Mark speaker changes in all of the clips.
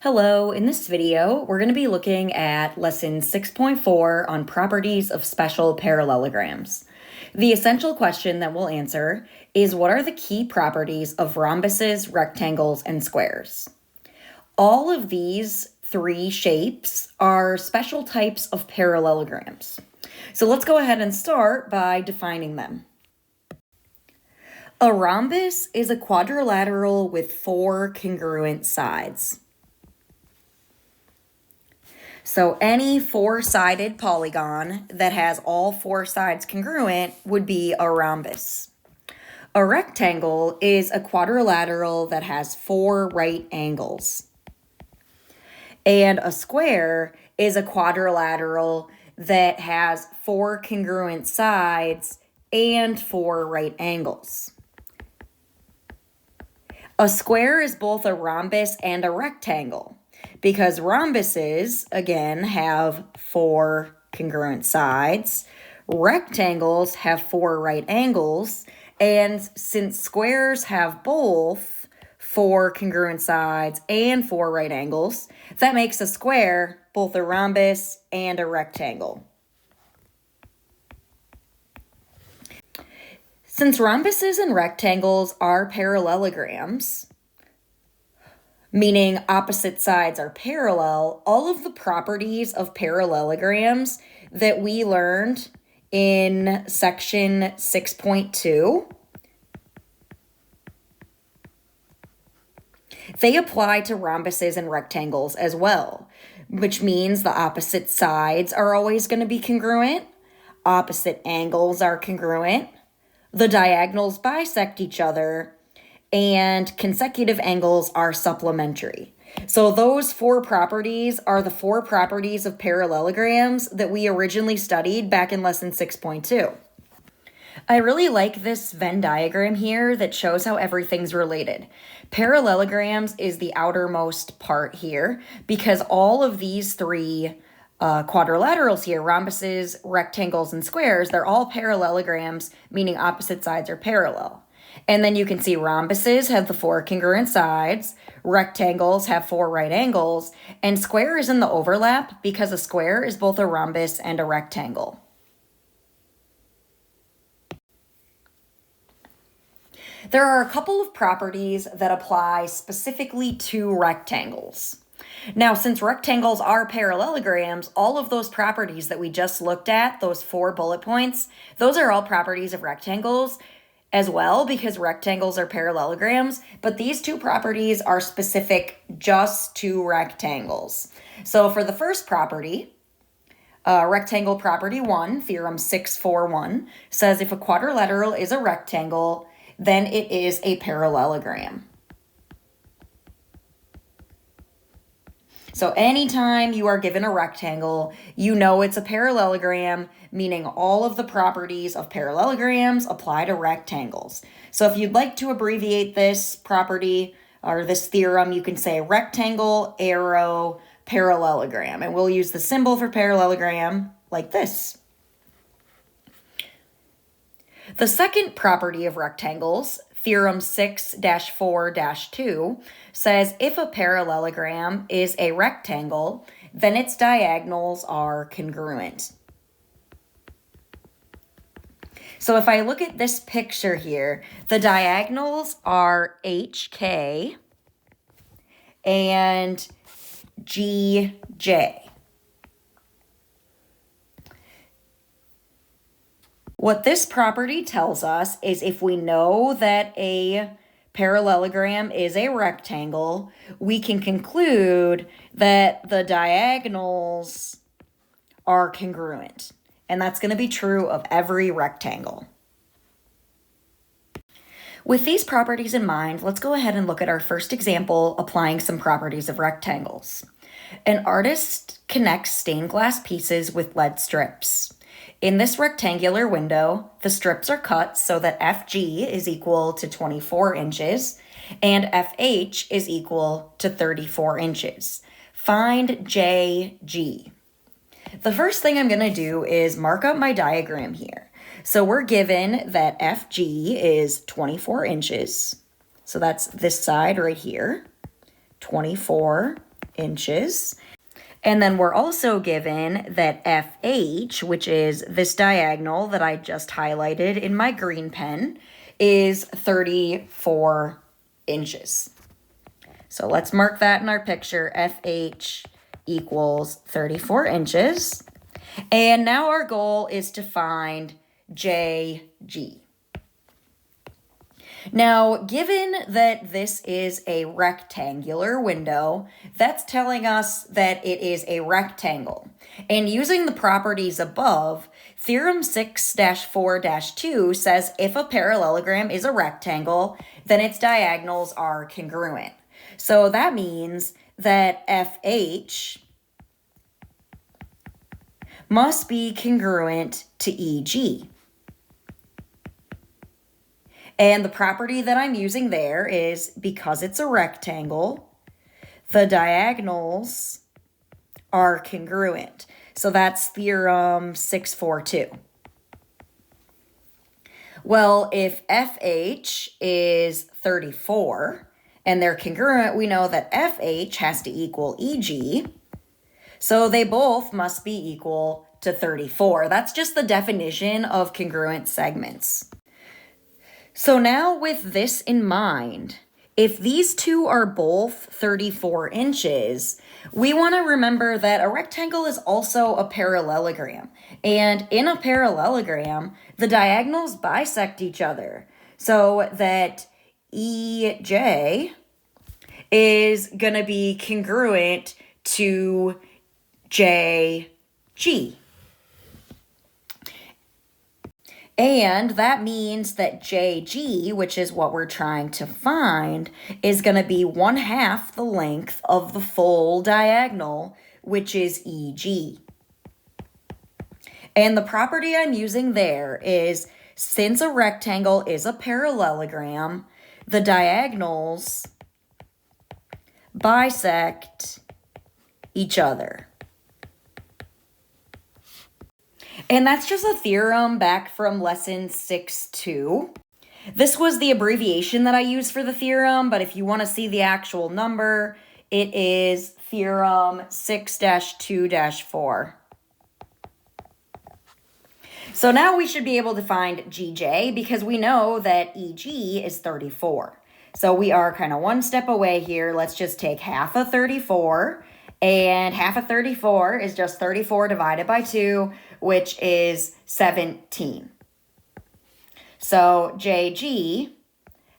Speaker 1: Hello, in this video, we're going to be looking at lesson 6.4 on properties of special parallelograms. The essential question that we'll answer is what are the key properties of rhombuses, rectangles, and squares? All of these three shapes are special types of parallelograms. So let's go ahead and start by defining them. A rhombus is a quadrilateral with four congruent sides. So any four-sided polygon that has all four sides congruent would be a rhombus. A rectangle is a quadrilateral that has four right angles. And a square is a quadrilateral that has four congruent sides and four right angles. A square is both a rhombus and a rectangle, because rhombuses, again, have four congruent sides. Rectangles have four right angles. And since squares have both four congruent sides and four right angles, that makes a square both a rhombus and a rectangle. Since rhombuses and rectangles are parallelograms, meaning opposite sides are parallel, all of the properties of parallelograms that we learned in section 6.2, they apply to rhombuses and rectangles as well, which means the opposite sides are always going to be congruent, opposite angles are congruent, the diagonals bisect each other, and consecutive angles are supplementary. So those four properties are the four properties of parallelograms that we originally studied back in lesson 6.2. I really like this Venn diagram here that shows how everything's related. Parallelograms is the outermost part here because all of these three quadrilaterals here, rhombuses, rectangles, and squares, they're all parallelograms, meaning opposite sides are parallel. And then you can see rhombuses have the four congruent sides, rectangles have four right angles, and square is in the overlap because a square is both a rhombus and a rectangle. There are a couple of properties that apply specifically to rectangles. Now, since rectangles are parallelograms, all of those properties that we just looked at, those 4 bullet points, those are all properties of rectangles as well because rectangles are parallelograms, but these two properties are specific just to rectangles. So for the first property, rectangle property 1, theorem 641, says if a quadrilateral is a rectangle, then it is a parallelogram. So anytime you are given a rectangle, you know it's a parallelogram, meaning all of the properties of parallelograms apply to rectangles. So if you'd like to abbreviate this property or this theorem, you can say rectangle, arrow, parallelogram. And we'll use the symbol for parallelogram like this. The second property of rectangles, theorem 6-4-2, says if a parallelogram is a rectangle, then its diagonals are congruent. So if I look at this picture here, the diagonals are HK and GJ. What this property tells us is if we know that a parallelogram is a rectangle, we can conclude that the diagonals are congruent. And that's going to be true of every rectangle. With these properties in mind, let's go ahead and look at our first example applying some properties of rectangles. An artist connects stained glass pieces with lead strips. In this rectangular window, the strips are cut so that FG is equal to 24 inches and FH is equal to 34 inches. Find JG. The first thing I'm going to do is mark up my diagram here. So we're given that FG is 24 inches. So that's this side right here, 24 inches. And then we're also given that FH, which is this diagonal that I just highlighted in my green pen, is 34 inches. So let's mark that in our picture. FH equals 34 inches. And now our goal is to find JG. Now, given that this is a rectangular window, that's telling us that it is a rectangle. And using the properties above, Theorem 6-4-2 says if a parallelogram is a rectangle, then its diagonals are congruent. So that means that FH must be congruent to EG. And the property that I'm using there is because it's a rectangle, the diagonals are congruent. So that's Theorem 6-4-2. Well, if FH is 34 and they're congruent, we know that FH has to equal EG. So they both must be equal to 34. That's just the definition of congruent segments. So now with this in mind, if these two are both 34 inches, we want to remember that a rectangle is also a parallelogram. And in a parallelogram, the diagonals bisect each other so that EJ is going to be congruent to JG. And that means that JG, which is what we're trying to find, is going to be 1/2 the length of the full diagonal, which is EG. And the property I'm using there is, since a rectangle is a parallelogram, the diagonals bisect each other. And that's just a theorem back from lesson 6-2. This was the abbreviation that I used for the theorem, but if you want to see the actual number, it is Theorem 6-2-4. So now we should be able to find GJ because we know that EG is 34. So we are kind of one step away here. Let's just take half of 34, and half of 34 is just 34 divided by 2, which is 17. So JG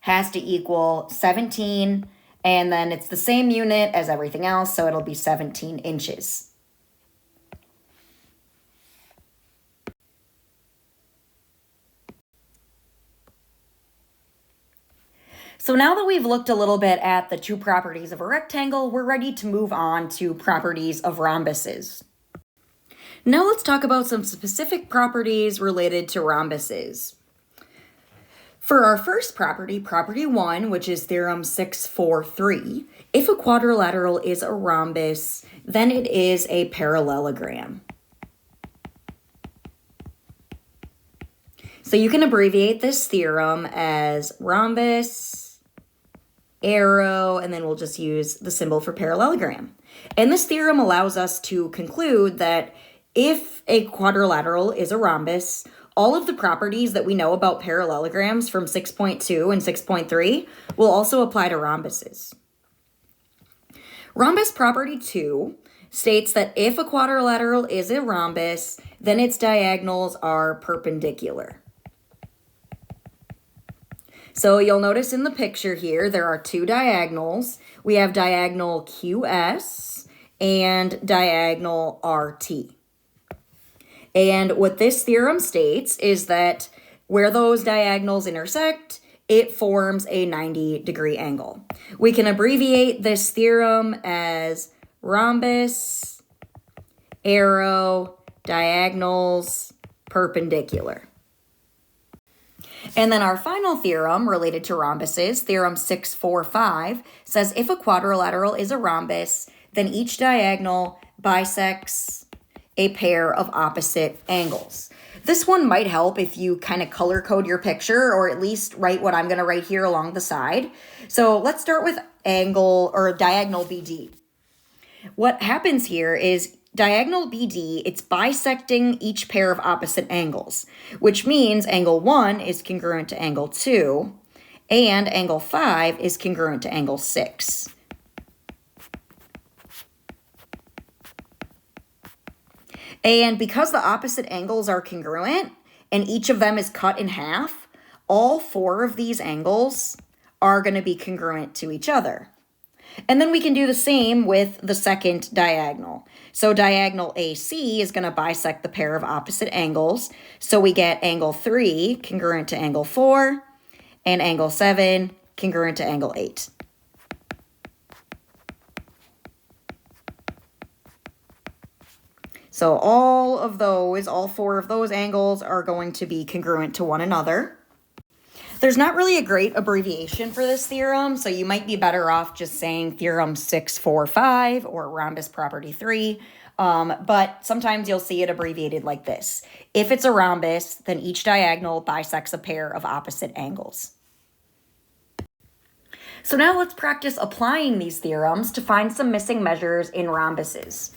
Speaker 1: has to equal 17, and then it's the same unit as everything else, so it'll be 17 inches. So now that we've looked a little bit at the two properties of a rectangle, we're ready to move on to properties of rhombuses. Now let's talk about some specific properties related to rhombuses. For our first property, property 1, which is Theorem 6-4-3, if a quadrilateral is a rhombus, then it is a parallelogram. So you can abbreviate this theorem as rhombus, arrow, and then we'll just use the symbol for parallelogram. And this theorem allows us to conclude that if a quadrilateral is a rhombus, all of the properties that we know about parallelograms from 6.2 and 6.3 will also apply to rhombuses. Rhombus property 2 states that if a quadrilateral is a rhombus, then its diagonals are perpendicular. So you'll notice in the picture here, there are two diagonals. We have diagonal QS and diagonal RT. And what this theorem states is that where those diagonals intersect, it forms a 90-degree angle. We can abbreviate this theorem as rhombus, arrow, diagonals, perpendicular. And then our final theorem related to rhombuses, Theorem 6-4-5, says if a quadrilateral is a rhombus, then each diagonal bisects a pair of opposite angles. This one might help if you kind of color code your picture, or at least write what I'm going to write here along the side. So let's start with angle or diagonal BD. What happens here is diagonal BD, it's bisecting each pair of opposite angles, which means angle 1 is congruent to angle 2, and angle 5 is congruent to angle 6. And because the opposite angles are congruent, and each of them is cut in half, all 4 of these angles are going to be congruent to each other. And then we can do the same with the second diagonal. So diagonal AC is going to bisect the pair of opposite angles. So we get angle 3 congruent to angle 4, and angle 7 congruent to angle 8. So all 4 of those angles are going to be congruent to one another. There's not really a great abbreviation for this theorem, so you might be better off just saying theorem 645 or rhombus property 3, but sometimes you'll see it abbreviated like this. If it's a rhombus, then each diagonal bisects a pair of opposite angles. So now let's practice applying these theorems to find some missing measures in rhombuses.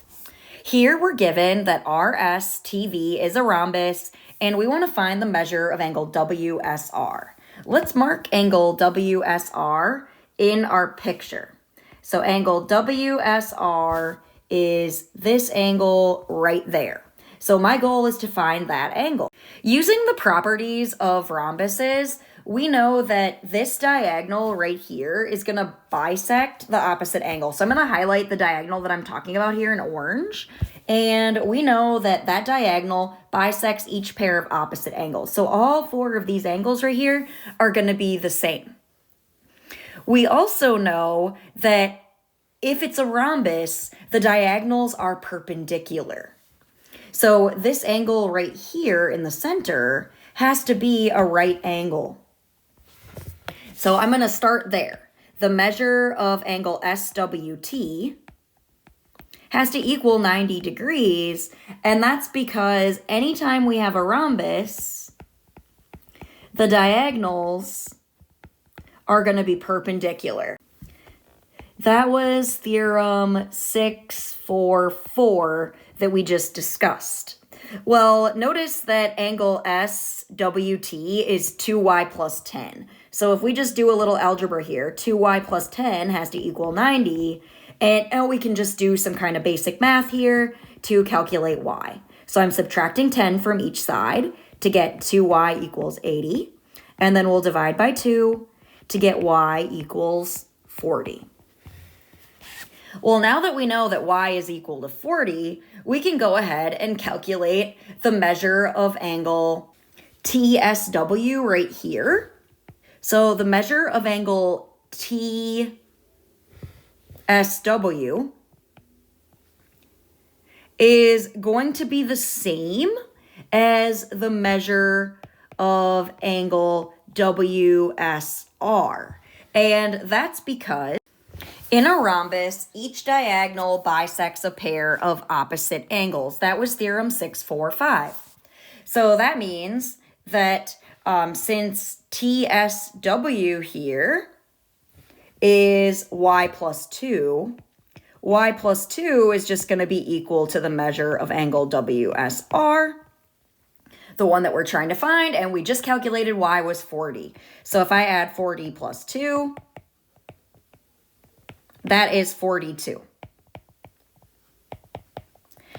Speaker 1: Here we're given that RSTV is a rhombus, and we want to find the measure of angle WSR. Let's mark angle WSR in our picture. So angle WSR is this angle right there. So my goal is to find that angle. Using the properties of rhombuses, we know that this diagonal right here is going to bisect the opposite angle. So I'm going to highlight the diagonal that I'm talking about here in orange. And we know that that diagonal bisects each pair of opposite angles. So all 4 of these angles right here are going to be the same. We also know that if it's a rhombus, the diagonals are perpendicular. So this angle right here in the center has to be a right angle. So I'm going to start there. The measure of angle SWT has to equal 90 degrees, and that's because anytime we have a rhombus, the diagonals are going to be perpendicular. That was theorem 644 that we just discussed. Well, notice that angle SWT is 2y plus 10. So if we just do a little algebra here, 2y plus 10 has to equal 90, and we can just do some kind of basic math here to calculate y. So I'm subtracting 10 from each side to get 2y equals 80, and then we'll divide by 2 to get y equals 40. Well, now that we know that y is equal to 40, we can go ahead and calculate the measure of angle TSW right here. So the measure of angle TSW is going to be the same as the measure of angle WSR. And that's because in a rhombus, each diagonal bisects a pair of opposite angles. That was theorem 645. So that means that since TSW here is y plus 2, y plus 2 is just going to be equal to the measure of angle WSR, the one that we're trying to find, and we just calculated y was 40. So if I add 40 plus 2, that is 42.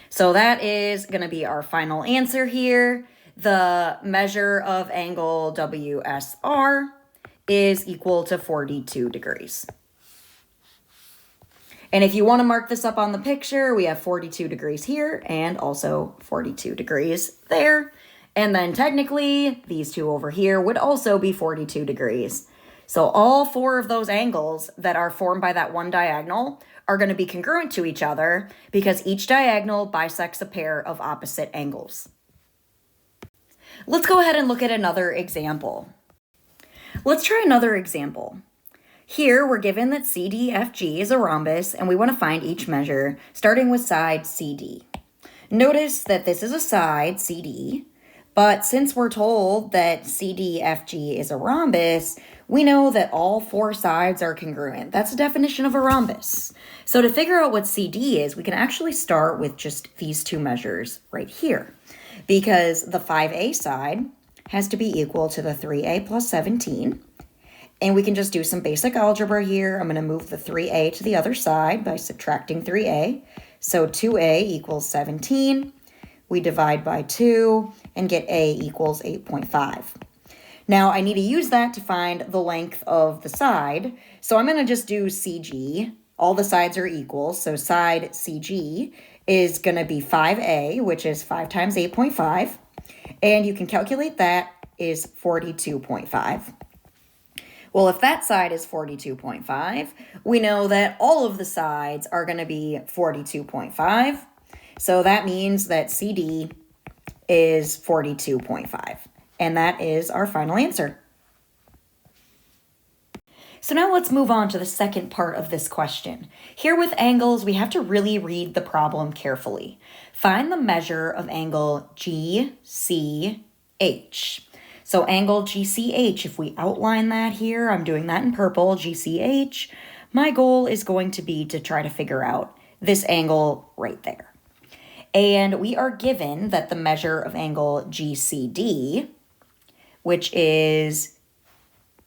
Speaker 1: So that is going to be our final answer here. The measure of angle WSR is equal to 42 degrees. And if you want to mark this up on the picture, we have 42 degrees here and also 42 degrees there. And then technically, these two over here would also be 42 degrees. So all 4 of those angles that are formed by that one diagonal are going to be congruent to each other because each diagonal bisects a pair of opposite angles. Let's go ahead and look at another example. Let's try another example. Here we're given that CDFG is a rhombus and we want to find each measure starting with side CD. Notice that this is a side CD, but since we're told that CDFG is a rhombus, we know that all four sides are congruent. That's the definition of a rhombus. So to figure out what CD is, we can actually start with just these two measures right here, because the 5A side has to be equal to the 3A plus 17. And we can just do some basic algebra here. I'm going to move the 3A to the other side by subtracting 3A. So 2A equals 17. We divide by 2 and get A equals 8.5. Now I need to use that to find the length of the side. So I'm going to just do CG. All the sides are equal. So side CG is going to be 5A, which is 5 times 8.5. And you can calculate that is 42.5. Well, if that side is 42.5, we know that all of the sides are going to be 42.5. So that means that CD is 42.5. And that is our final answer. So now let's move on to the second part of this question. Here with angles, we have to really read the problem carefully. Find the measure of angle GCH. So angle GCH, if we outline that here, I'm doing that in purple, GCH, my goal is going to be to try to figure out this angle right there. And we are given that the measure of angle GCD, which is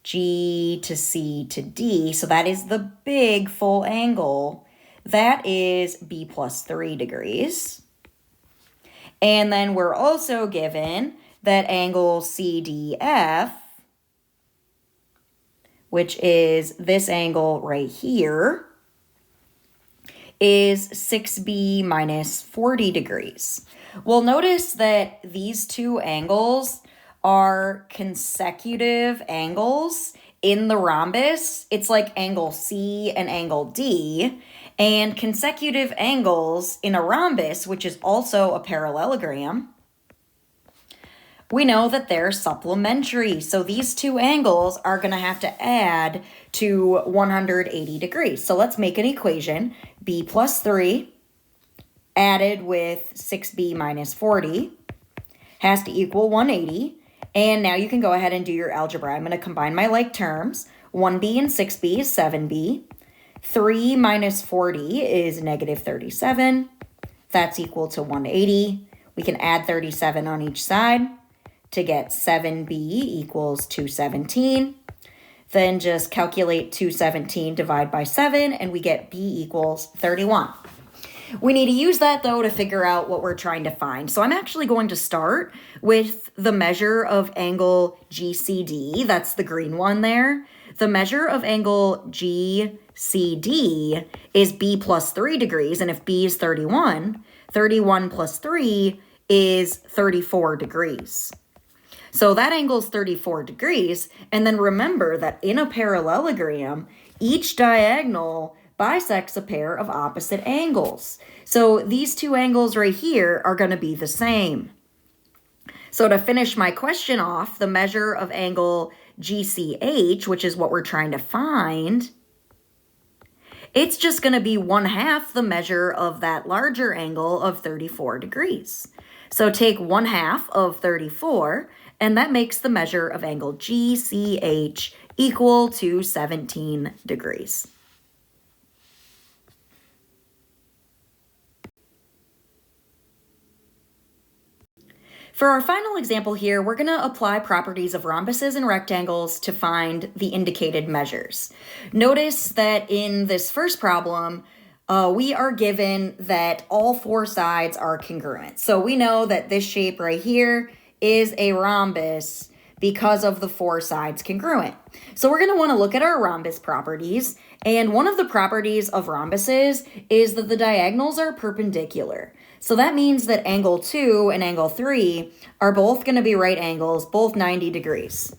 Speaker 1: G to C to D, so that is the big full angle, that is B plus 3 degrees. And then we're also given that angle CDF, which is this angle right here, is 6B minus 40 degrees. Well, notice that these two angles are consecutive angles in the rhombus. It's like angle C and angle D. And consecutive angles in a rhombus, which is also a parallelogram, we know that they're supplementary. So these two angles are going to have to add to 180 degrees. So let's make an equation. B plus 3 added with 6B minus 40 has to equal 180. And now you can go ahead and do your algebra. I'm going to combine my like terms. 1B and 6B is 7B. 3 minus 40 is negative 37. That's equal to 180. We can add 37 on each side to get 7B equals 217. Then just calculate 217, divide by 7, and we get B equals 31. We need to use that, though, to figure out what we're trying to find. So I'm actually going to start with the measure of angle GCD. That's the green one there. The measure of angle GCD is B plus 3 degrees, and if B is 31, 31 plus 3 is 34 degrees. So that angle is 34 degrees, and then remember that in a parallelogram, each diagonal bisects a pair of opposite angles. So these two angles right here are going to be the same. So to finish my question off, the measure of angle GCH, which is what we're trying to find, it's just going to be 1/2 the measure of that larger angle of 34 degrees. So take 1/2 of 34, and that makes the measure of angle GCH equal to 17 degrees. For our final example here, we're going to apply properties of rhombuses and rectangles to find the indicated measures. Notice that in this first problem, we are given that all four sides are congruent. So we know that this shape right here is a rhombus because of the four sides congruent. So we're going to want to look at our rhombus properties. And one of the properties of rhombuses is that the diagonals are perpendicular. So that means that angle 2 and angle 3 are both going to be right angles, both 90 degrees.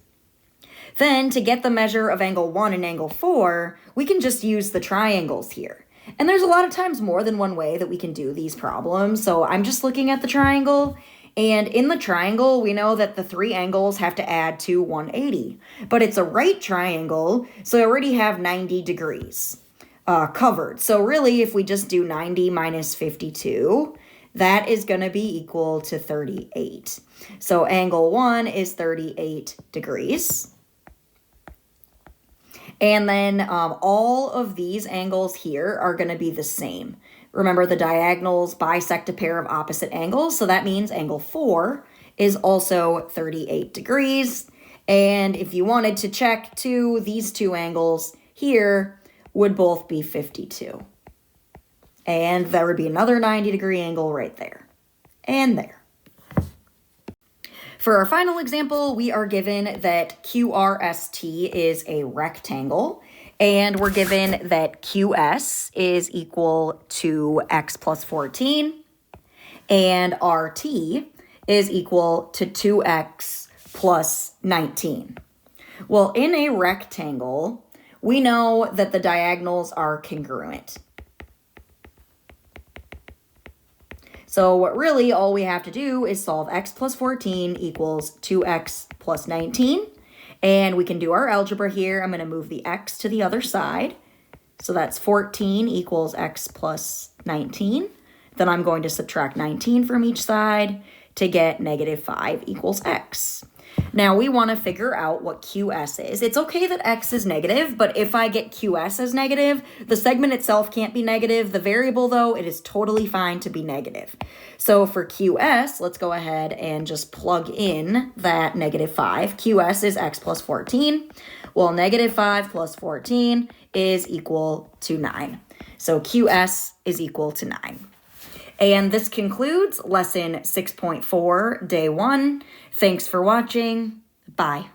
Speaker 1: Then to get the measure of angle 1 and angle 4, we can just use the triangles here. And there's a lot of times more than one way that we can do these problems. So I'm just looking at the triangle. And in the triangle, we know that the three angles have to add to 180. But it's a right triangle, so I already have 90 degrees covered. So really, if we just do 90 minus 52, that is going to be equal to 38. So angle 1 is 38 degrees. And then all of these angles here are going to be the same. Remember, the diagonals bisect a pair of opposite angles, so that means angle 4 is also 38 degrees. And if you wanted to check too, these two angles here would both be 52. And there would be another 90-degree angle right there and there. For our final example, we are given that QRST is a rectangle, and we're given that QS is equal to x plus 14, and RT is equal to 2x plus 19. Well, in a rectangle, we know that the diagonals are congruent. So really all we have to do is solve x plus 14 equals 2x plus 19. And we can do our algebra here. I'm going to move the x to the other side. So that's 14 equals x plus 19. Then I'm going to subtract 19 from each side to get negative 5 equals x. Now we want to figure out what QS is. It's okay that x is negative, but if I get QS as negative, the segment itself can't be negative. The variable, though, it is totally fine to be negative. So for QS, let's go ahead and just plug in that negative 5. QS is x plus 14. Well, negative 5 plus 14 is equal to 9. So QS is equal to 9. And this concludes lesson 6.4, day 1. Thanks for watching. Bye.